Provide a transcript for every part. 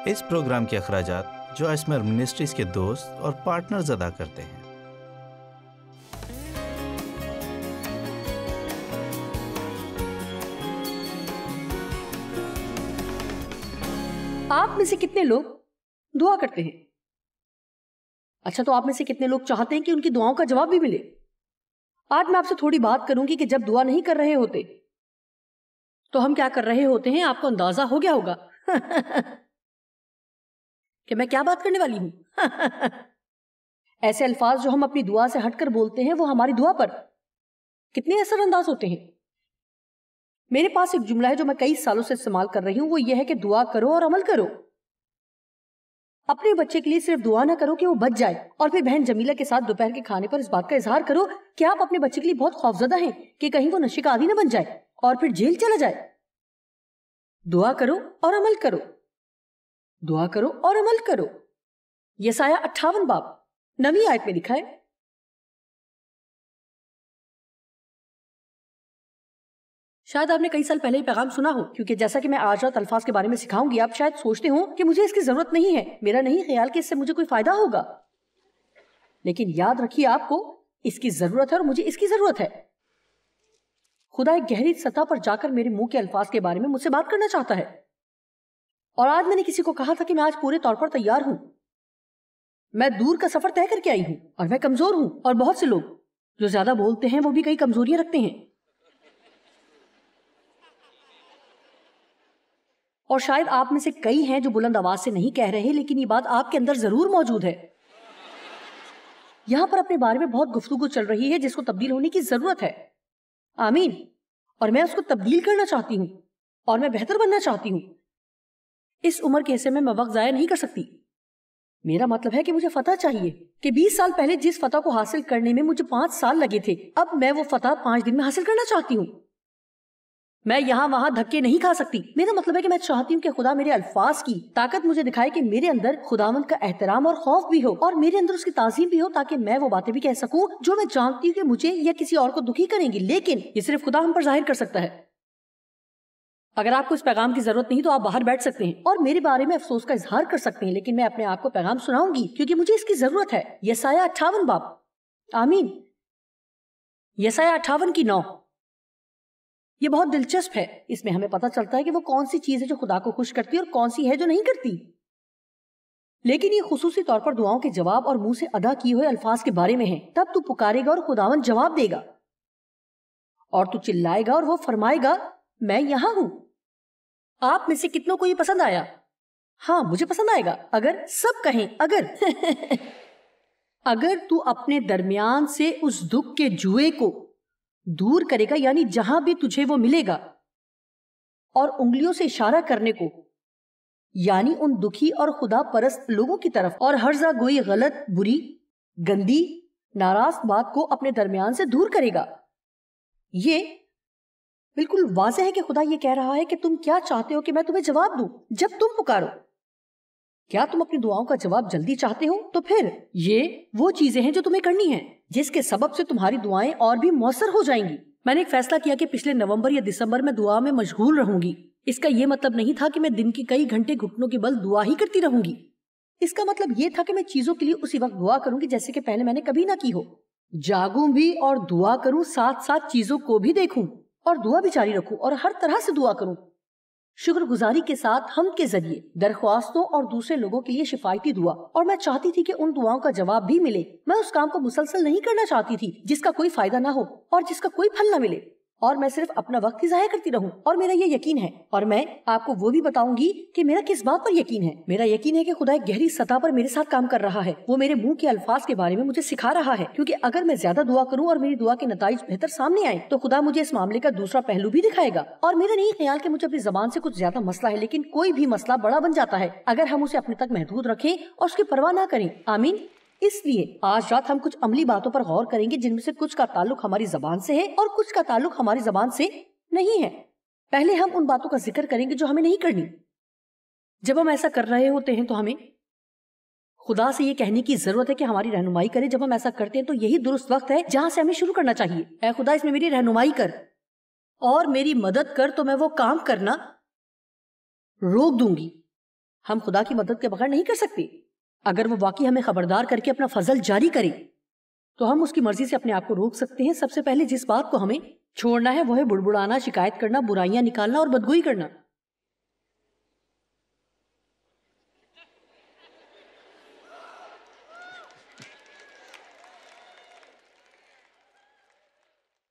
اس programme کے اخراجات جو اسمر منسٹریز کے دوست اور پارٹنرز ادا کرتے ہیں۔ آپ میں سے کتنے لوگ دعا کرتے ہیں؟ اچھا، تو آپ میں سے کتنے لوگ چاہتے ہیں کہ ان کی دعاؤں کا جواب بھی ملے؟ آج میں آپ سے تھوڑی بات کروں گی کہ جب دعا نہیں کر رہے ہوتے تو ہم کیا کر رہے ہوتے ہیں۔ آپ کو اندازہ ہو گیا ہوگا کہ میں کیا بات کرنے والی ہوں۔ ایسے الفاظ جو ہم اپنی دعا سے ہٹ کر بولتے ہیں وہ ہماری دعا پر کتنے اثر انداز ہوتے ہیں۔ میرے پاس ایک جملہ ہے جو میں کئی سالوں سے استعمال کر رہی ہوں، وہ یہ ہے کہ دعا کرو اور عمل کرو۔ اپنے بچے کے لیے صرف دعا نہ کرو کہ وہ بچ جائے، اور پھر بہن جمیلہ کے ساتھ دوپہر کے کھانے پر اس بات کا اظہار کرو کہ آپ اپنے بچے کے لیے بہت خوفزدہ ہیں کہ کہیں وہ نشے کا عادی نہ بن جائے اور پھر جیل چلا جائے۔ دعا کرو اور عمل کرو، دعا کرو اور عمل کرو۔ یسایہ 58 باب 9 آیت میں لکھا ہے، شاید آپ نے کئی سال پہلے یہ پیغام سنا ہو، کیونکہ جیسا کہ میں آج رات الفاظ کے بارے میں سکھاؤں گی، آپ شاید سوچتے ہوں کہ مجھے اس کی ضرورت نہیں ہے، میرا نہیں خیال کہ اس سے مجھے کوئی فائدہ ہوگا، لیکن یاد رکھیے آپ کو اس کی ضرورت ہے اور مجھے اس کی ضرورت ہے۔ خدا ایک گہری سطح پر جا کر میرے منہ کے الفاظ کے بارے میں مجھ سے بات کرنا چاہتا ہے، اور آج میں نے کسی کو کہا تھا کہ میں آج پورے طور پر تیار ہوں۔ میں دور کا سفر طے کر کے آئی ہوں اور میں کمزور ہوں، اور بہت سے لوگ جو زیادہ بولتے ہیں وہ بھی کئی کمزوریاں رکھتے ہیں، اور شاید آپ میں سے کئی ہیں جو بلند آواز سے نہیں کہہ رہے، لیکن یہ بات آپ کے اندر ضرور موجود ہے۔ یہاں پر اپنے بارے میں بہت گفتگو چل رہی ہے جس کو تبدیل ہونے کی ضرورت ہے، آمین، اور میں اس کو تبدیل کرنا چاہتی ہوں اور میں بہتر بننا چاہتی ہوں۔ اس عمر کے حصے میں وقت ضائع نہیں کر سکتی۔ میرا مطلب ہے کہ مجھے فتح چاہیے کہ 20 سال پہلے جس فتح کو حاصل کرنے میں مجھے 5 سال لگے تھے، اب میں وہ فتح 5 دن میں حاصل کرنا چاہتی ہوں۔ میں یہاں وہاں دھکے نہیں کھا سکتی۔ میرا مطلب ہے کہ میں چاہتی ہوں کہ خدا میرے الفاظ کی طاقت مجھے دکھائے کہ میرے اندر خداوند کا احترام اور خوف بھی ہو، اور میرے اندر اس کی تعظیم بھی ہو، تاکہ میں وہ باتیں بھی کہہ سکوں جو میں جانتی ہوں کہ مجھے یا کسی اور کو دکھی کریں گی، لیکن یہ صرف خدا ہم پر ظاہر کر سکتا ہے۔ اگر آپ کو اس پیغام کی ضرورت نہیں تو آپ باہر بیٹھ سکتے ہیں اور میرے بارے میں افسوس کا اظہار کر سکتے ہیں، لیکن میں اپنے آپ کو پیغام سناؤں گی کیونکہ مجھے اس کی ضرورت ہے۔ یسایہ 58 باب، آمین، یسایہ 58 کی 9۔ یہ بہت دلچسپ ہے، اس میں ہمیں پتہ چلتا ہے کہ وہ کون سی چیز ہے جو خدا کو خوش کرتی ہے اور کون سی ہے جو نہیں کرتی، لیکن یہ خصوصی طور پر دعاؤں کے جواب اور منہ سے ادا کیے ہوئے الفاظ کے بارے میں ہے۔ تب تو پکارے گا اور خداوند جواب دے گا، اور تو چلائے گا اور وہ فرمائے گا میں یہاں ہوں۔ آپ میں سے کتنوں کو یہ پسند آیا؟ ہاں، مجھے پسند آئے گا اگر سب کہیں اگر اگر تو اپنے درمیان سے اس دکھ کے جوئے کو دور کرے گا، یعنی جہاں بھی تجھے وہ ملے گا، اور انگلیوں سے اشارہ کرنے کو، یعنی ان دکھی اور خدا پرست لوگوں کی طرف، اور ہر جا گوئی غلط، بری، گندی، ناراض بات کو اپنے درمیان سے دور کرے گا۔ یہ بالکل واضح ہے کہ خدا یہ کہہ رہا ہے کہ تم کیا چاہتے ہو کہ میں تمہیں جواب دوں جب تم پکارو؟ کیا تم اپنی دعاؤں کا جواب جلدی چاہتے ہو؟ تو پھر یہ وہ چیزیں ہیں جو تمہیں کرنی ہیں، جس کے سبب سے تمہاری دعائیں اور بھی مؤثر ہو جائیں گی۔ میں نے ایک فیصلہ کیا کہ پچھلے نومبر یا دسمبر میں دعا میں مشغول رہوں گی۔ اس کا یہ مطلب نہیں تھا کہ میں دن کے کئی گھنٹے گھٹنوں کے بل دعا ہی کرتی رہوں گی۔ اس کا مطلب یہ تھا کہ میں چیزوں کے لیے اسی وقت دعا کروں گی جیسے کہ پہلے میں نے کبھی نہ کی ہو، جاگوں بھی اور دعا کروں، ساتھ ساتھ چیزوں کو بھی دیکھوں اور دعا بھی جاری رکھوں، اور ہر طرح سے دعا کروں، شکر گزاری کے ساتھ، حمد کے ذریعے، درخواستوں اور دوسرے لوگوں کے لیے شفایتی دعا۔ اور میں چاہتی تھی کہ ان دعاؤں کا جواب بھی ملے۔ میں اس کام کو مسلسل نہیں کرنا چاہتی تھی جس کا کوئی فائدہ نہ ہو اور جس کا کوئی پھل نہ ملے، اور میں صرف اپنا وقت ہی ضائع کرتی رہوں۔ اور میرا یہ یقین ہے، اور میں آپ کو وہ بھی بتاؤں گی کہ میرا کس بات پر یقین ہے۔ میرا یقین ہے کہ خدا ایک گہری سطح پر میرے ساتھ کام کر رہا ہے۔ وہ میرے منہ کے الفاظ کے بارے میں مجھے سکھا رہا ہے، کیونکہ اگر میں زیادہ دعا کروں اور میری دعا کے نتائج بہتر سامنے آئیں تو خدا مجھے اس معاملے کا دوسرا پہلو بھی دکھائے گا۔ اور میرا نہیں خیال کہ مجھے اپنی زبان سے کچھ زیادہ مسئلہ ہے، لیکن کوئی بھی مسئلہ بڑا بن جاتا ہے اگر ہم اسے اپنے تک محدود رکھیں اور اس کی پرواہ نہ کریں، آمین۔ اس لیے آج رات ہم کچھ عملی باتوں پر غور کریں گے جن میں سے کچھ کا تعلق ہماری زبان سے ہے اور کچھ کا تعلق ہماری زبان سے نہیں ہے۔ پہلے ہم ان باتوں کا ذکر کریں گے جو ہمیں نہیں کرنی۔ جب ہم ایسا کر رہے ہوتے ہیں تو ہمیں خدا سے یہ کہنے کی ضرورت ہے کہ ہماری رہنمائی کرے۔ جب ہم ایسا کرتے ہیں تو یہی درست وقت ہے جہاں سے ہمیں شروع کرنا چاہیے۔ اے خدا، اس میں میری رہنمائی کر اور میری مدد کر، تو میں وہ کام کرنا روک دوں گی۔ ہم خدا کی مدد کے بغیر نہیں کر سکتے. اگر وہ واقعی ہمیں خبردار کر کے اپنا فضل جاری کرے تو ہم اس کی مرضی سے اپنے آپ کو روک سکتے ہیں. سب سے پہلے جس بات کو ہمیں چھوڑنا ہے وہ ہے بڑبڑانا، شکایت کرنا، برائیاں نکالنا اور بدگوئی کرنا.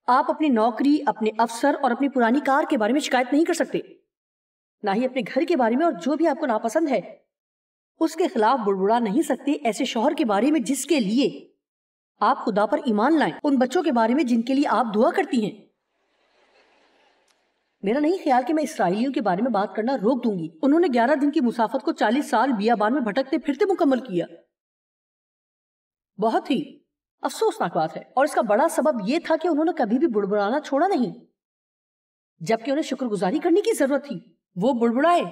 آپ اپنی نوکری، اپنے افسر اور اپنی پرانی کار کے بارے میں شکایت نہیں کر سکتے، نہ ہی اپنے گھر کے بارے میں، اور جو بھی آپ کو ناپسند ہے اس کے خلاف بڑبڑا نہیں سکتے. ایسے شوہر کے بارے میں جس کے لیے آپ خدا پر ایمان لائیں، ان بچوں کے بارے میں جن کے لیے آپ دعا کرتی ہیں. میرا نہیں خیال کہ میں اسرائیلیوں کے بارے میں بات کرنا روک دوں گی. انہوں نے 11 دن کی مسافت کو 40 سال بیابان میں بھٹکتے پھرتے مکمل کیا. بہت ہی افسوسناک بات ہے، اور اس کا بڑا سبب یہ تھا کہ انہوں نے کبھی بھی بڑبڑانا چھوڑا نہیں، جبکہ انہیں شکر گزاری کرنے کی ضرورت تھی. وہ بڑبڑائے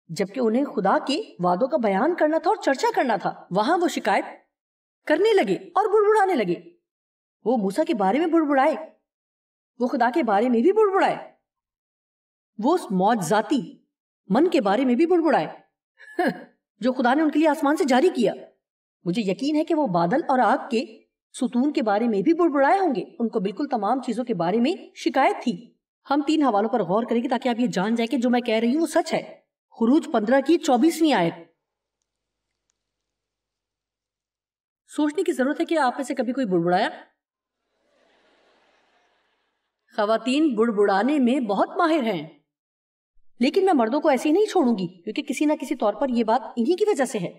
جبکہ انہیں خدا کے وعدوں کا بیان کرنا تھا اور چرچا کرنا تھا. وہاں وہ شکایت کرنے لگے اور بڑبڑانے لگے. وہ موسیٰ کے بارے میں بڑبڑائے، وہ خدا کے بارے میں بھی بڑبڑائے، وہ اس معجزاتی من کے بارے میں بھی بڑبڑائے جو خدا نے ان کے لیے آسمان سے جاری کیا. مجھے یقین ہے کہ وہ بادل اور آگ کے ستون کے بارے میں بھی بڑبڑائے ہوں گے. ان کو بالکل تمام چیزوں کے بارے میں شکایت تھی. ہم 3 حوالوں پر غور کریں گے تاکہ آپ یہ جان جائیں کہ جو میں کہہ رہی ہوں وہ سچ ہے. خروج 15 کی 24ویں آیت. سوچنے کی ضرورت ہے کہ آپ میں سے کبھی کوئی بڑبڑایا؟ خواتین بڑبڑانے میں بہت ماہر ہیں، لیکن میں مردوں کو ایسے ہی نہیں چھوڑوں گی، کیونکہ کسی نہ کسی طور پر یہ بات انہی کی وجہ سے ہے.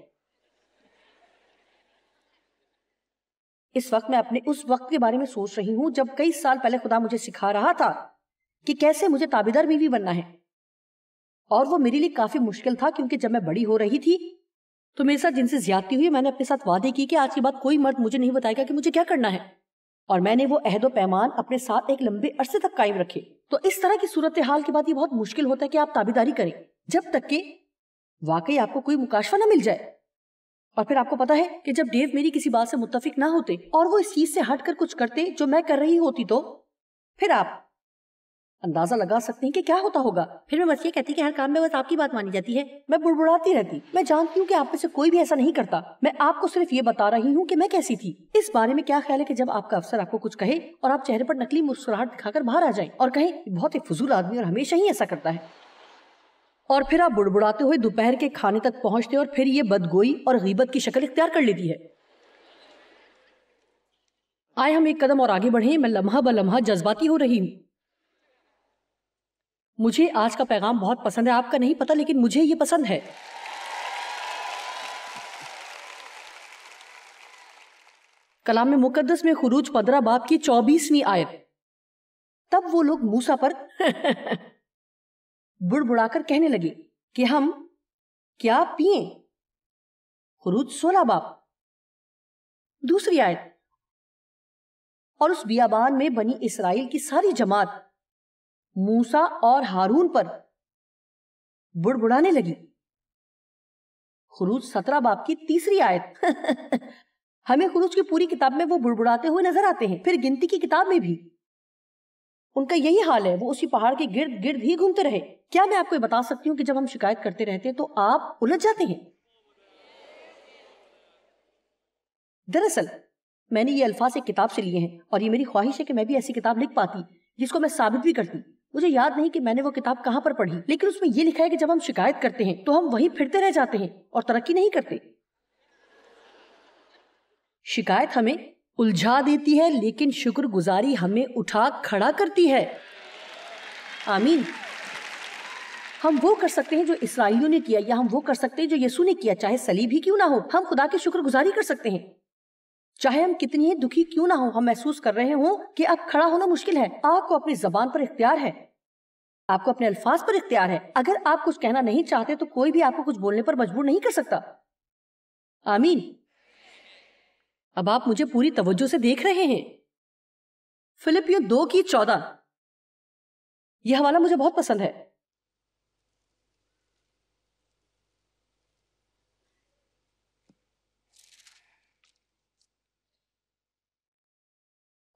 اس وقت میں اپنے اس وقت کے بارے میں سوچ رہی ہوں جب کئی سال پہلے خدا مجھے سکھا رہا تھا کہ کیسے مجھے تابعدار بیوی بننا ہے. اور وہ میرے لیے کافی مشکل تھا، کیونکہ جب میں بڑی ہو رہی تھی تو میرے ساتھ جن سے زیادتی ہوئی، میں نے اپنے ساتھ وعدے کی کہ آج کے بعد کوئی مرد مجھے نہیں بتائے گا کہ مجھے کیا کرنا ہے. اور میں نے وہ عہد و پیمان اپنے ساتھ ایک لمبے عرصے تک قائم رکھے. تو اس طرح کی صورتحال کے بعد یہ بہت مشکل ہوتا ہے کہ آپ تابعداری کریں جب تک کہ واقعی آپ کو کوئی مکاشفہ نہ مل جائے. اور پھر آپ کو پتا ہے کہ جب ڈیو میری کسی بات سے متفق نہ ہوتے اور وہ اس چیز سے ہٹ کر کچھ کرتے جو میں کر رہی ہوتی، تو پھر آپ اندازہ لگا سکتے ہیں کہ کیا ہوتا ہوگا. پھر میں بس یہ کہتی کہ ہر کام میں بس آپ کی بات مانی جاتی ہے. میں بڑبڑاتی رہتی. میں جانتی ہوں کہ آپ میں سے کوئی بھی ایسا نہیں کرتا. میں آپ کو صرف یہ بتا رہی ہوں کہ میں کیسی تھی. اس بارے میں کیا خیال ہے کہ جب آپ کا افسر آپ کو کچھ کہے اور آپ چہرے پر نقلی مسکراہٹ دکھا کر باہر آ جائیں اور کہیں بہت ہی فضول آدمی اور ہمیشہ ہی ایسا کرتا ہے، اور پھر آپ بڑبڑاتے ہوئے دوپہر کے کھانے تک پہنچتے اور پھر یہ بدگوئی اور غیبت کی شکل اختیار کر لیتی ہے. آئے ہم ایک قدم اور آگے بڑھیں. میں لمحہ بلمحہ جذباتی ہو رہی ہوں. مجھے آج کا پیغام بہت پسند ہے. آپ کا نہیں پتا، لیکن مجھے یہ پسند ہے. کلام مقدس میں خروج 15 باب کی 24ویں آیت. تب وہ لوگ موسیٰ پر بڑبڑا کر کہنے لگے کہ ہم کیا پئیں. خروج 16 باب 2 آیت. اور اس بیابان میں بنی اسرائیل کی ساری جماعت موسیٰ اور ہارون پر بڑبڑانے لگی. خروج 17 باب کی 3 آیت. ہمیں خروج کی پوری کتاب میں وہ بڑبڑاتے ہوئے نظر آتے ہیں. پھر گنتی کی کتاب میں بھی ان کا یہی حال ہے. وہ اسی پہاڑ کے گرد گرد ہی گھومتے رہے. کیا میں آپ کو یہ بتا سکتی ہوں کہ جب ہم شکایت کرتے رہتے تو آپ الجھ جاتے ہیں. دراصل میں نے یہ الفاظ ایک کتاب سے لیے ہیں، اور یہ میری خواہش ہے کہ میں بھی ایسی کتاب لکھ پاتی جس کو میں ثابت بھی کرتی. مجھے یاد نہیں کہ میں نے وہ کتاب کہاں پر پڑھی، لیکن اس میں یہ لکھا ہے کہ جب ہم شکایت کرتے ہیں تو ہم وہیں پھرتے رہ جاتے ہیں اور ترقی نہیں کرتے. شکایت ہمیں الجھا دیتی ہے، لیکن شکر گزاری ہمیں اٹھا کھڑا کرتی ہے. آمین. ہم وہ کر سکتے ہیں جو اسرائیلیوں نے کیا، یا ہم وہ کر سکتے ہیں جو یسوع نے کیا، چاہے صلیب ہی کیوں نہ ہو. ہم خدا کی شکر گزاری کر سکتے ہیں چاہے ہم کتنی ہی دکھی کیوں نہ ہوں. ہم محسوس کر رہے ہوں کہ اب کھڑا ہونا مشکل ہے. آپ کو اپنی زبان پر اختیار ہے، آپ کو اپنے الفاظ پر اختیار ہے. اگر آپ کچھ کہنا نہیں چاہتے تو کوئی بھی آپ کو کچھ بولنے پر مجبور نہیں کر سکتا. آمین. اب آپ مجھے پوری توجہ سے دیکھ رہے ہیں. فلپیوں 2 کی 14. یہ حوالہ مجھے بہت پسند ہے.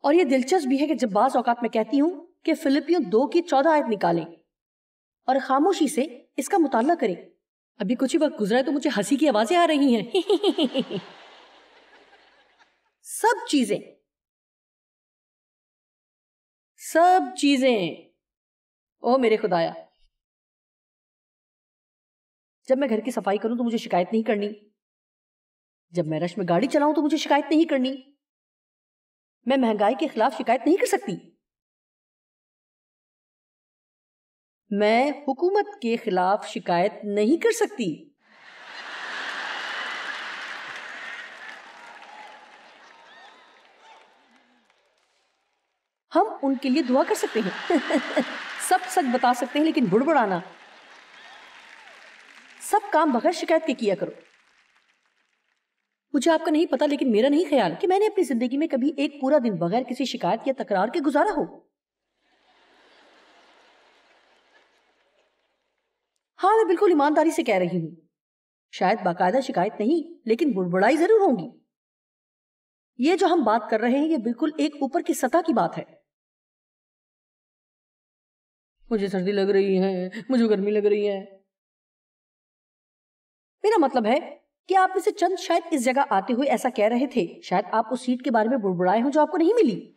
اور یہ دلچسپ بھی ہے کہ جب بعض اوقات میں کہتی ہوں کہ فلپیوں 2 کی 14 آیت نکالیں اور خاموشی سے اس کا مطالعہ کریں ابھی کچھ ہی وقت گزرا ہے تو مجھے ہنسی کی آوازیں آ رہی ہیں. سب چیزیں او میرے خدایا. جب میں گھر کی صفائی کروں تو مجھے شکایت نہیں کرنی. جب میں رش میں گاڑی چلاؤں تو مجھے شکایت نہیں کرنی. میں مہنگائی کے خلاف شکایت نہیں کر سکتی. میں حکومت کے خلاف شکایت نہیں کر سکتی. ہم ان کے لیے دعا کر سکتے ہیں. سب سچ بتا سکتے ہیں لیکن بڑبڑانا. سب کام بغیر شکایت کے کیا کرو. مجھے آپ کا نہیں پتا لیکن میرا نہیں خیال کہ میں نے اپنی زندگی میں کبھی ایک پورا دن بغیر کسی شکایت یا تکرار کے گزارا ہو. ہاں میں بالکل ایمانداری سے کہہ رہی ہوں. شاید باقاعدہ شکایت نہیں لیکن بڑبڑائی ضرور ہوں گی. یہ جو ہم بات کر رہے ہیں یہ بالکل ایک اوپر کی سطح کی بات ہے. مجھے سردی لگ رہی ہے, مجھے گرمی لگ رہی ہے. میرا مطلب ہے کہ آپ میں سے چند شاید اس جگہ آتے ہوئے ایسا کہہ رہے تھے. شاید آپ اس سیٹ کے بارے میں بڑبڑائے ہوں جو آپ کو نہیں ملی.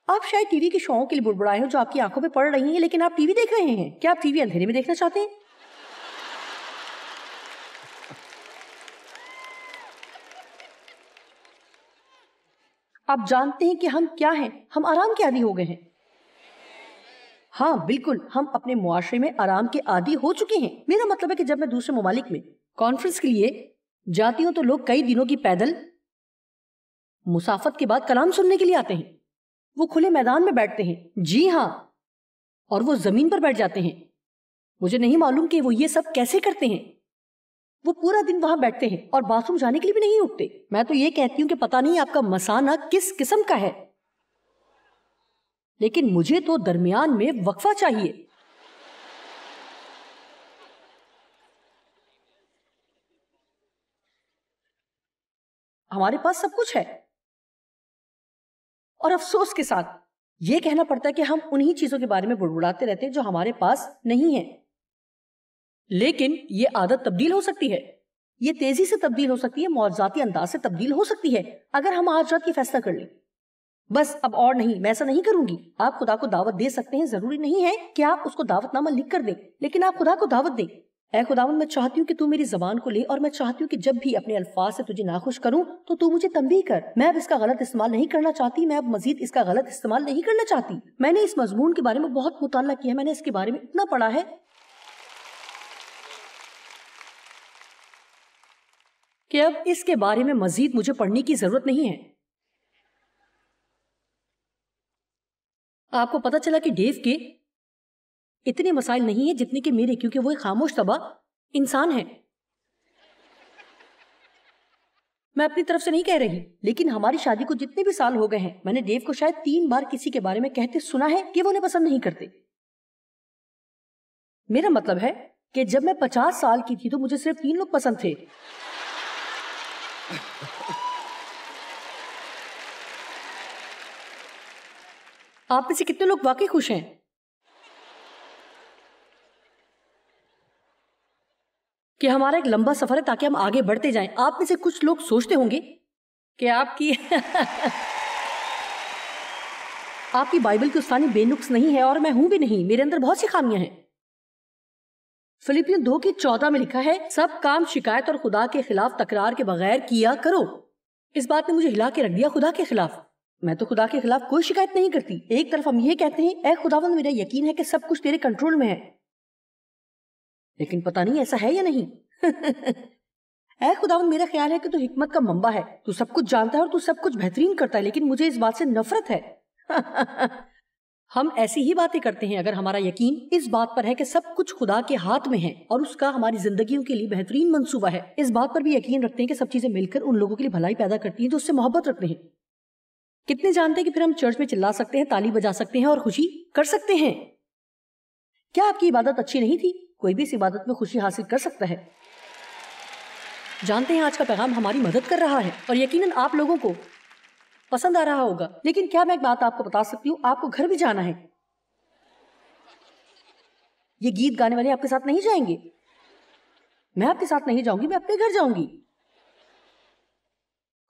آپ شاید ٹی وی کے شوؤں کے لیے بڑبڑائے ہوں جو آپ کی آنکھوں پہ پڑ رہی ہیں لیکن آپ ٹی وی دیکھ رہے ہیں. کیا آپ ٹی وی اندھیرے میں دیکھنا چاہتے ہیں؟ آپ جانتے ہیں کہ ہم کیا ہیں؟ ہم آرام کے عادی ہو گئے ہیں. ہاں بالکل, ہم اپنے معاشرے میں آرام کے عادی ہو چکے ہیں. میرا مطلب ہے کہ جب میں دوسرے ممالک میں کانفرنس کے لیے جاتی ہوں تو لوگ کئی دنوں کی پیدل مسافت کے بعد کلام سننے کے لیے آتے ہیں. وہ کھلے میدان میں بیٹھتے ہیں. جی ہاں, اور وہ زمین پر بیٹھ جاتے ہیں. مجھے نہیں معلوم کہ وہ یہ سب کیسے کرتے ہیں. وہ پورا دن وہاں بیٹھتے ہیں اور باتھ روم جانے کے لیے بھی نہیں اٹھتے. میں تو یہ کہتی ہوں کہ پتہ نہیں آپ کا مثانہ کس قسم کا ہے, لیکن مجھے تو درمیان میں وقفہ چاہیے. ہمارے پاس سب کچھ ہے اور افسوس کے ساتھ یہ کہنا پڑتا ہے کہ ہم انہی چیزوں کے بارے میں بڑبڑاتے رہتے ہیں جو ہمارے پاس نہیں ہے. لیکن یہ عادت تبدیل ہو سکتی ہے. یہ تیزی سے تبدیل ہو سکتی ہے, معجزاتی انداز سے تبدیل ہو سکتی ہے اگر ہم آج رات یہ فیصلہ کر لیں. بس اب اور نہیں, میں ایسا نہیں کروں گی. آپ خدا کو دعوت دے سکتے ہیں, ضروری نہیں ہے کہ آپ اس کو دعوت نامہ لکھ کر دیں, لیکن آپ خدا کو دعوت دیں. اے خداوند, میں چاہتی ہوں کہ تو میری زبان کو لے, اور میں چاہتی ہوں کہ جب بھی اپنے الفاظ سے تجھے ناخوش کروں تو مجھے تنبیہ کر. میں اب اس کا غلط استعمال نہیں کرنا چاہتی, میں اب مزید اس کا غلط استعمال نہیں کرنا چاہتی. میں نے اس مضمون کے بارے میں بہت مطالعہ کیا ہے, میں نے اس کے بارے میں اتنا پڑھا ہے کہ اب اس کے بارے میں مزید مجھے پڑھنے کی ضرورت نہیں ہے. آپ کو پتا چلا کہ ڈیو کے اتنے مسائل نہیں ہیں جتنے کہ میرے, کیونکہ وہ ایک خاموش طبع انسان ہے. میں اپنی طرف سے نہیں کہہ رہی, لیکن ہماری شادی کو جتنے بھی سال ہو گئے ہیں, میں نے ڈیو کو شاید 3 بار کسی کے بارے میں کہتے سنا ہے کہ وہ انہیں پسند نہیں کرتے. میرا مطلب ہے کہ جب میں 50 سال کی تھی تو مجھے صرف 3 لوگ پسند تھے. آپ میں سے کتنے لوگ واقعی خوش ہیں؟ کہ ہمارا ایک لمبا سفر ہے تاکہ ہم آگے بڑھتے جائیں. آپ میں سے کچھ لوگ سوچتے ہوں گے کہ آپ کی بائبل کی استانی بے نقص نہیں ہے, اور میں ہوں بھی نہیں, میرے اندر بہت سی خامیاں ہیں. فلپیوں 2:14 میں لکھا ہے, سب کام شکایت اور خدا کے خلاف تکرار کے بغیر کیا کرو. اس بات نے مجھے ہلا کے رکھ دیا. خدا کے خلاف, میں تو خدا کے خلاف کوئی شکایت نہیں کرتی. ایک طرف ہم یہ کہتے ہیں, اے خداوند میرا یقین ہے کہ سب کچھ تیرے کنٹرول میں ہے, لیکن پتہ نہیں ایسا ہے یا نہیں. اے خداوند میرا خیال ہے کہ تو حکمت کا منبع ہے, تو سب کچھ جانتا ہے اور تو سب کچھ بہترین کرتا ہے, لیکن مجھے اس بات سے نفرت ہے. ہم ایسی ہی باتیں کرتے ہیں اگر ہمارا یقین اس بات پر ہے کہ سب کچھ خدا کے ہاتھ میں ہے اور اس کا ہماری زندگیوں کے لیے بہترین منصوبہ ہے. اس بات پر بھی یقین رکھتے ہیں کہ سب چیزیں مل کر ان لوگوں کے لیے بھلائی پیدا کرتی ہیں جو اس سے محبت رکھتے ہیں. کتنے جانتے ہیں کہ پھر ہم چرچ میں چلا سکتے ہیں, تالی بجا سکتے ہیں اور خوشی کر سکتے ہیں. کیا آپ کی عبادت اچھی نہیں تھی؟ کوئی بھی اس عبادت میں خوشی حاصل کر سکتا ہے. جانتے ہیں آج کا پیغام ہماری مدد کر رہا ہے اور یقیناً آپ لوگوں کو پسند آ رہا ہوگا. لیکن کیا میں ایک بات آپ کو بتا سکتی ہوں, آپ کو گھر بھی جانا ہے. یہ گیت گانے والے آپ کے ساتھ نہیں جائیں گے. میں آپ کے ساتھ نہیں جاؤں گی, میں اپنے گھر جاؤں گی.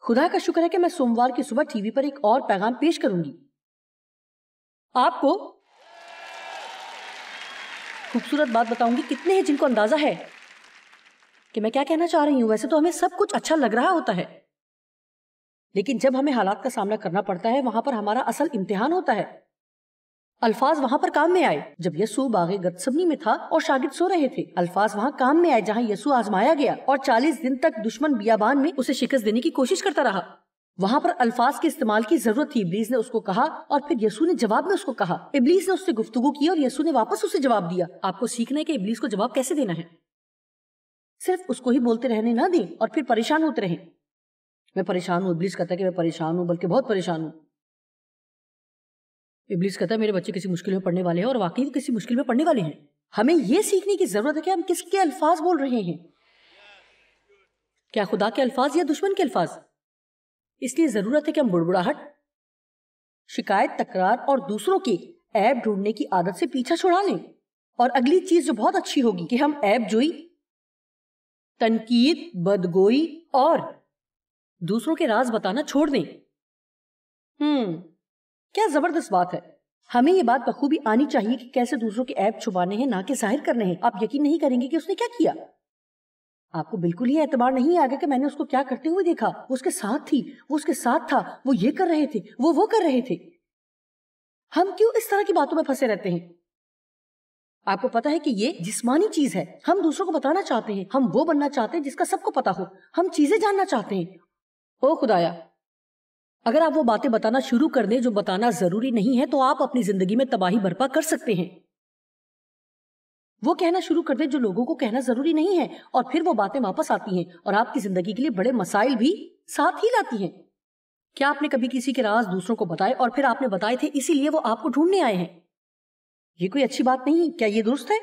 خدا کا شکر ہے کہ میں سوموار کی صبح ٹی وی پر ایک اور پیغام پیش کروں گی. آپ کو خوبصورت بات بتاؤں گی, کتنے ہیں جن کو اندازہ ہے کہ میں کیا کہنا چاہ رہی ہوں. ویسے تو ہمیں سب کچھ اچھا لگ رہا ہوتا ہے, لیکن جب ہمیں حالات کا سامنا کرنا پڑتا ہے وہاں پر ہمارا اصل امتحان ہوتا ہے. الفاظ وہاں پر کام میں آئے جب یسوع باغ گتسمنی میں تھا اور شاگرد سو رہے تھے. الفاظ وہاں کام میں آئے جہاں یسوع آزمایا گیا اور 40 دن تک دشمن بیابان میں اسے شکست دینے کی کوشش کرتا رہا. وہاں پر الفاظ کے استعمال کی ضرورت تھی. ابلیس نے اس کو کہا اور پھر یسوع نے جواب میں اس کو کہا. ابلیس نے اس سے گفتگو کی اور یسوع نے واپس اسے جواب دیا. آپ کو سیکھنا ہے کہ ابلیس کو جواب کیسے دینا ہے. صرف اس کو ہی بولتے رہنے نہ دیں اور پھر پریشان ہوتے رہیں. میں پریشان ہوں. ابلیس کہتا ہے کہ میں پریشان ہوں, بلکہ بہت پریشان ہوں. ابلیس کہتا ہے میرے بچے کسی مشکل میں پڑنے والے ہیں, اور واقعی کسی مشکل میں پڑنے والے ہیں. ہمیں یہ سیکھنے کی ضرورت ہے کہ ہم کس کے الفاظ بول رہے ہیں. کیا خدا کے الفاظ یا دشمن کے الفاظ؟ اس لیے ضرورت ہے کہ ہم بڑبڑاہٹ, شکایت, تکرار اور دوسروں کے عیب ڈھونڈنے کی عادت سے پیچھا چھڑا لیں. اور اگلی چیز جو بہت اچھی ہوگی کہ ہم عیب جوئی, تنقید, بدگوئی اور دوسروں کے راز بتانا چھوڑ دیں. کیا زبردست بات ہے. ہمیں یہ بات بخوبی آنی چاہیے کہ کیسے دوسروں کے عیب چھپانے ہیں, نہ کہ ظاہر کرنے ہیں. آپ یقین نہیں کریں گے کہ اس نے کیا کیا. آپ کو بالکل ہی اعتبار نہیں آگا کہ میں نے اس کو کیا کرتے ہوئے دیکھا. وہ اس کے ساتھ تھی, وہ اس کے ساتھ تھا, وہ یہ کر رہے تھے, وہ کر رہے تھے. ہم کیوں اس طرح کی باتوں میں پھنسے رہتے ہیں؟ آپ کو پتا ہے کہ یہ جسمانی چیز ہے. ہم دوسروں کو بتانا چاہتے ہیں, ہم وہ بننا چاہتے ہیں جس کا سب کو پتا ہو, ہم چیزیں جاننا چاہتے ہیں. او خدایا, اگر آپ وہ باتیں بتانا شروع کر دیں جو بتانا ضروری نہیں ہے تو آپ اپنی زندگی میں تباہی برپا کر سکتے ہیں. وہ کہنا شروع کر دیں جو لوگوں کو کہنا ضروری نہیں ہے, اور پھر وہ باتیں واپس آتی ہیں اور آپ کی زندگی کے لیے بڑے مسائل بھی ساتھ ہی لاتی ہیں. کیا آپ نے کبھی کسی کے راز دوسروں کو بتائے اور پھر آپ نے بتائے تھے اسی لیے وہ آپ کو ڈھونڈنے آئے ہیں؟ یہ کوئی اچھی بات نہیں. کیا یہ درست ہے؟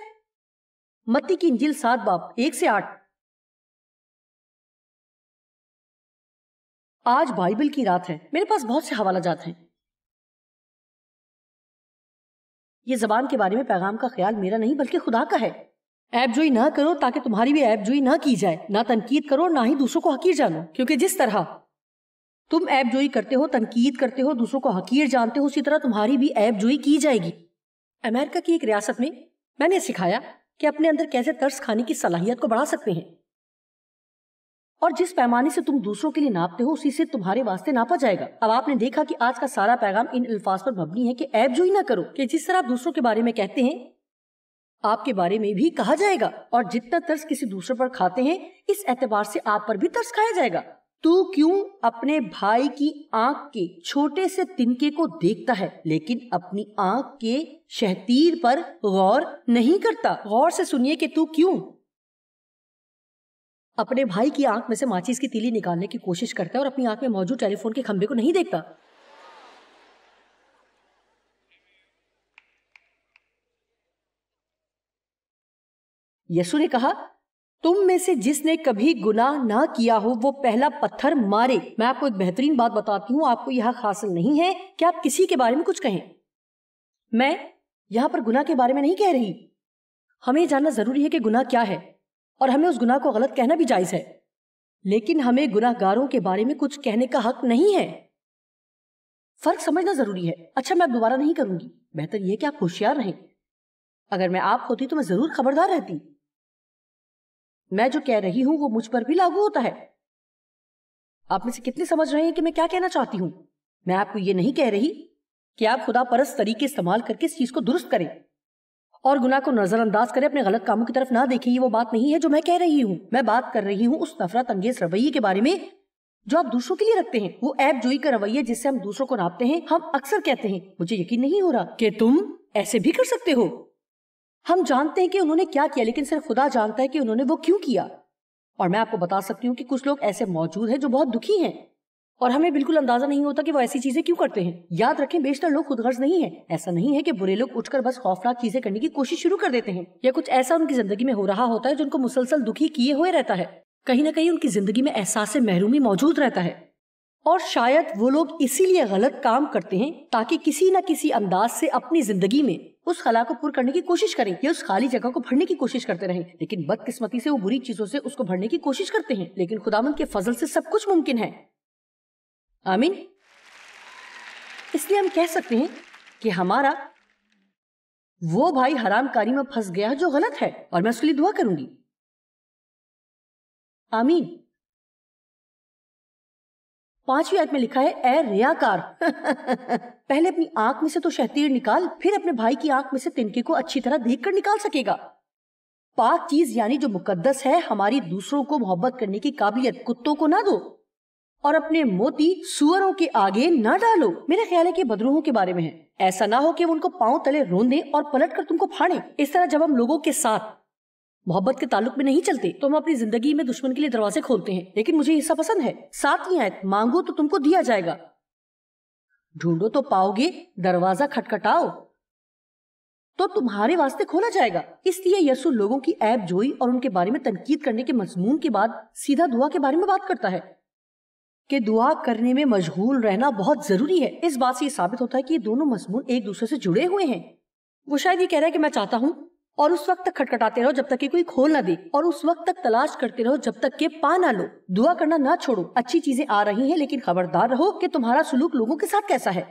متی کی انجیل 7 باب 1 سے 8. آج بائبل کی رات ہے. میرے پاس بہت سے حوالہ جات ہیں. یہ زبان کے بارے میں پیغام کا خیال میرا نہیں بلکہ خدا کا ہے. عیب جوئی نہ کرو تاکہ تمہاری بھی عیب جوئی نہ کی جائے. نہ تنقید کرو, نہ ہی دوسروں کو حقیر جانو, کیونکہ جس طرح تم عیب جوئی کرتے ہو, تنقید کرتے ہو, دوسروں کو حقیر جانتے ہو, اسی طرح تمہاری بھی عیب جوئی کی جائے گی. امریکہ کی ایک ریاست میں نے سکھایا کہ اپنے اندر کیسے ترس کھانے کی صلاحیت کو بڑھا سکتے ہیں, اور جس پیمانے سے تم دوسروں کے لیے ناپتے ہو اسی سے تمہارے واسطے ناپا جائے گا. اب آپ نے دیکھا کہ آج کا سارا پیغام ان الفاظ پر مبنی ہے کہ عیب جوئی نہ کرو, کہ جس طرح آپ دوسروں کے بارے میں کہتے ہیں آپ کے بارے میں بھی کہا جائے گا, اور جتنا ترس کسی دوسرے پر کھاتے ہیں اس اعتبار سے آپ پر بھی ترس کھایا جائے گا. تو کیوں اپنے بھائی کی آنکھ کے چھوٹے سے تنکے کو دیکھتا ہے لیکن اپنی آنکھ کے شہتیر پر غور نہیں کرتا؟ غور سے سنیے کہ تو کیوں اپنے بھائی کی آنکھ میں سے ماچس کی تیلی نکالنے کی کوشش کرتا ہے اور اپنی آنکھ میں موجود ٹیلی فون کے کھمبے کو نہیں دیکھتا. یسوع نے کہا, تم میں سے جس نے کبھی گناہ نہ کیا ہو وہ پہلا پتھر مارے. میں آپ کو ایک بہترین بات بتاتی ہوں, آپ کو یہ حق حاصل نہیں ہے کہ آپ کسی کے بارے میں کچھ کہیں. میں یہاں پر گناہ کے بارے میں نہیں کہہ رہی. ہمیں جاننا ضروری ہے کہ گناہ کیا ہے, اور ہمیں اس گناہ کو غلط کہنا بھی جائز ہے, لیکن ہمیں گناہ گاروں کے بارے میں کچھ کہنے کا حق نہیں ہے. فرق سمجھنا ضروری ہے. اچھا, میں اب دوبارہ نہیں کروں گی. بہتر یہ کہ آپ ہوشیار رہیں. اگر میں آپ ہوتی تو میں ضرور خبردار رہتی. میں جو کہہ رہی ہوں وہ مجھ پر بھی لاگو ہوتا ہے. آپ میں سے کتنے سمجھ رہے ہیں کہ میں کیا کہنا چاہتی ہوں؟ میں آپ کو یہ نہیں کہہ رہی کہ آپ خدا پرست طریقے استعمال کر کے اس چیز کو درست کریں اور گناہ کو نظر انداز کریں, اپنے غلط کاموں کی طرف نہ دیکھیں. یہ وہ بات نہیں ہے جو میں کہہ رہی ہوں. میں بات کر رہی ہوں اس نفرت انگیز رویے کے بارے میں جو آپ دوسروں کے لیے رکھتے ہیں. وہ عیب جوئی کا رویہ جس سے ہم دوسروں کو ناپتے ہیں. ہم اکثر کہتے ہیں مجھے یقین نہیں ہو رہا کہ تم ایسے بھی کر سکتے ہو. ہم جانتے ہیں کہ انہوں نے کیا کیا, لیکن صرف خدا جانتا ہے کہ انہوں نے وہ کیوں کیا. اور میں آپ کو بتا سکتی ہوں کہ کچھ لوگ ایسے موجود ہیں جو بہت دکھی ہیں اور ہمیں بالکل اندازہ نہیں ہوتا کہ وہ ایسی چیزیں کیوں کرتے ہیں. یاد رکھیں, بیشتر لوگ خود غرض نہیں ہیں. ایسا نہیں ہے کہ برے لوگ اٹھ کر بس خوفناک چیزیں کرنے کی کوشش شروع کر دیتے ہیں, یا کچھ ایسا ان کی زندگی میں ہو رہا ہوتا ہے جو ان کو مسلسل دکھی کیے ہوئے رہتا ہے. کہیں نہ کہیں ان کی زندگی میں احساس محرومی موجود رہتا ہے, اور شاید وہ لوگ اسی لیے غلط کام کرتے ہیں تاکہ کسی نہ کسی انداز سے اپنی زندگی میں اس خلا کو پر کرنے کی کوشش کریں یا اس خالی جگہ کو بھرنے کی کوشش کرتے رہیں، لیکن بدقسمتی سے وہ بری چیزوں سے اس کو بھرنے کی کوشش کرتے ہیں، لیکن خداوند کے فضل سے سب کچھ ممکن ہے۔ آمین۔ اس لیے ہم کہہ سکتے ہیں کہ ہمارا وہ بھائی حرام کاری میں پھنس گیا جو غلط ہے، اور میں اس کے لیے دعا کروں گی۔ آمین۔ 5ویں آیت میں لکھا ہے، اے ریاکار پہلے اپنی آنکھ میں سے تو شہتیر نکال، پھر اپنے بھائی کی آنکھ میں سے تنکے کو اچھی طرح دیکھ کر نکال سکے گا۔ پاک چیز یعنی جو مقدس ہے، ہماری دوسروں کو محبت کرنے کی قابلیت کتوں کو نہ دو، اور اپنے موتی سوروں کے آگے نہ ڈالو۔ میرے خیال ہے کہ بدروحوں کے بارے میں ہے، ایسا نہ ہو کہ وہ ان کو پاؤں تلے روندیں اور پلٹ کر تم کو پھاڑیں۔ اس طرح جب ہم لوگوں کے ساتھ محبت کے تعلق میں نہیں چلتے تو ہم اپنی زندگی میں دشمن کے لیے دروازے کھولتے ہیں۔ لیکن مجھے حصہ پسند ہے، 7ویں آیت، مانگو تو تم کو دیا جائے گا، ڈھونڈو تو پاؤ گے، دروازہ کھٹکھٹاؤ تو تمہارے واسطے کھولا جائے گا۔ اس لیے یسوع لوگوں کی عیب جوئی اور ان کے بارے میں تنقید کرنے کے مضمون کے بعد سیدھا دعا کے بارے میں بات کرتا ہے کہ دعا کرنے میں مشغول رہنا بہت ضروری ہے۔ اس بات سے یہ ثابت ہوتا ہے کہ یہ دونوں مضمون ایک دوسرے سے جڑے ہوئے ہیں۔ وہ شاید یہ کہہ رہا ہے کہ میں چاہتا ہوں، اور اس وقت تک کھٹکھٹاتے رہو جب تک کہ کوئی کھول نہ دے، اور اس وقت تک تلاش کرتے رہو جب تک کہ پا نہ لو۔ دعا کرنا نہ چھوڑو، اچھی چیزیں آ رہی ہیں، لیکن خبردار رہو کہ تمہارا سلوک لوگوں کے ساتھ کیسا ہے۔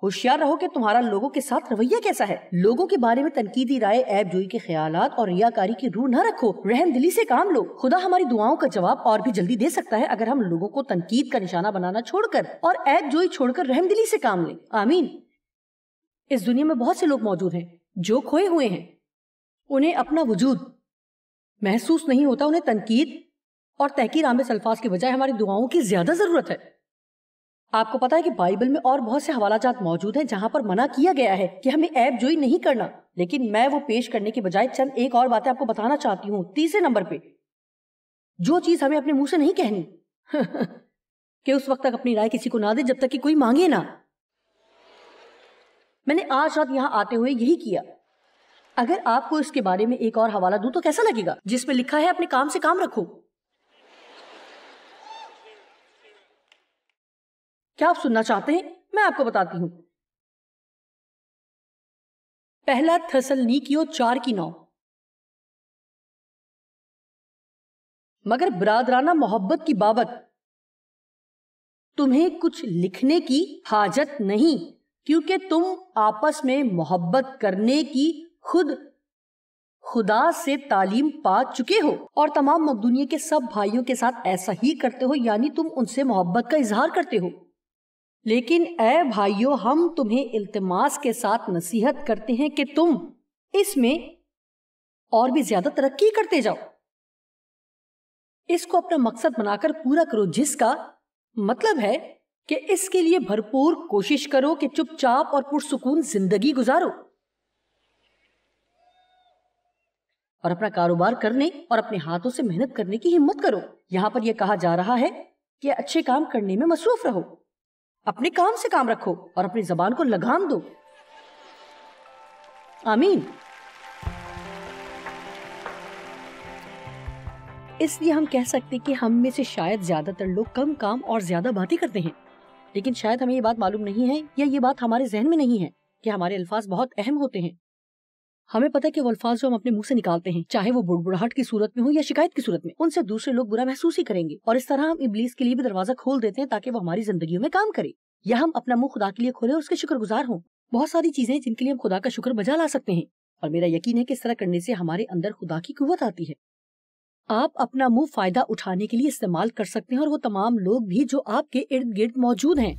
ہوشیار رہو کہ تمہارا لوگوں کے ساتھ رویہ کیسا ہے۔ لوگوں کے بارے میں تنقیدی رائے، عیب جوئی کے خیالات اور ریاکاری کی روح نہ رکھو، رحم دلی سے کام لو۔ خدا ہماری دعاؤں کا جواب اور بھی جلدی دے سکتا ہے اگر ہم لوگوں کو تنقید کا نشانہ بنانا چھوڑ کر اور عیب جوئی چھوڑ کر رحم دلی سے کام لیں۔ آمین۔ اس دنیا میں بہت سے لوگ موجود ہیں جو کھوئے ہوئے ہیں، انہیں اپنا وجود محسوس نہیں ہوتا، انہیں تنقید اور تحقیر آمیز الفاظ کے بجائے ہماری دعاؤں کی زیادہ ضرورت ہے۔ آپ کو پتا ہے کہ بائبل میں اور بہت سے حوالہ جات موجود ہیں جہاں پر منع کیا گیا ہے کہ ہمیں عیب جوئی نہیں کرنا، لیکن میں وہ پیش کرنے کے بجائے چند ایک اور باتیں آپ کو بتانا چاہتی ہوں۔ 3 نمبر پہ جو چیز ہمیں اپنے منہ سے نہیں کہنی کہ اس وقت تک اپنی رائے کسی کو نہ دے جب تک کہ کوئی مانگے نہ۔ میں نے آج رات یہاں آتے ہوئے یہی کیا۔ اگر آپ کو اس کے بارے میں ایک اور حوالہ دوں تو کیسا لگے گا، جس میں لکھا ہے اپنے کام سے کام رکھو۔ کیا آپ سننا چاہتے ہیں؟ میں آپ کو بتاتی ہوں۔ پہلا تھسلنیکیوں 4:9، مگر برادرانہ محبت کی بابت تمہیں کچھ لکھنے کی حاجت نہیں، کیونکہ تم آپس میں محبت کرنے کی خود خدا سے تعلیم پا چکے ہو، اور تمام مقدونیہ کے سب بھائیوں کے ساتھ ایسا ہی کرتے ہو، یعنی تم ان سے محبت کا اظہار کرتے ہو۔ لیکن اے بھائیو، ہم تمہیں التماس کے ساتھ نصیحت کرتے ہیں کہ تم اس میں اور بھی زیادہ ترقی کرتے جاؤ۔ اس کو اپنا مقصد بنا کر پورا کرو، جس کا مطلب ہے کہ اس کے لیے بھرپور کوشش کرو کہ چپ چاپ اور پرسکون زندگی گزارو، اور اپنا کاروبار کرنے اور اپنے ہاتھوں سے محنت کرنے کی ہمت کرو۔ یہاں پر یہ کہا جا رہا ہے کہ اچھے کام کرنے میں مصروف رہو، اپنے کام سے کام رکھو اور اپنی زبان کو لگام دو۔ آمین۔ اس لیے ہم کہہ سکتے کہ ہم میں سے شاید زیادہ تر لوگ کم کام اور زیادہ باتیں کرتے ہیں، لیکن شاید ہمیں یہ بات معلوم نہیں ہے یا یہ بات ہمارے ذہن میں نہیں ہے کہ ہمارے الفاظ بہت اہم ہوتے ہیں۔ ہمیں پتہ ہے کہ وہ الفاظ جو ہم اپنے منہ سے نکالتے ہیں، چاہے وہ بڑبڑاہٹ کی صورت میں ہو یا شکایت کی صورت میں، ان سے دوسرے لوگ برا محسوس ہی کریں گے، اور اس طرح ہم ابلیس کے لیے بھی دروازہ کھول دیتے ہیں تاکہ وہ ہماری زندگیوں میں کام کرے، یا ہم اپنا منہ خدا کے لیے کھولے اور اس کے شکر گزار ہوں۔ بہت ساری چیزیں جن کے لیے ہم خدا کا شکر بجا لا سکتے ہیں، اور میرا یقین ہے کہ اس طرح کرنے سے ہمارے اندر خدا کی قوت آتی ہے۔ آپ اپنا منہ فائدہ اٹھانے کے لیے استعمال کر سکتے ہیں، اور وہ تمام لوگ بھی جو آپ کے ارد گرد موجود ہیں۔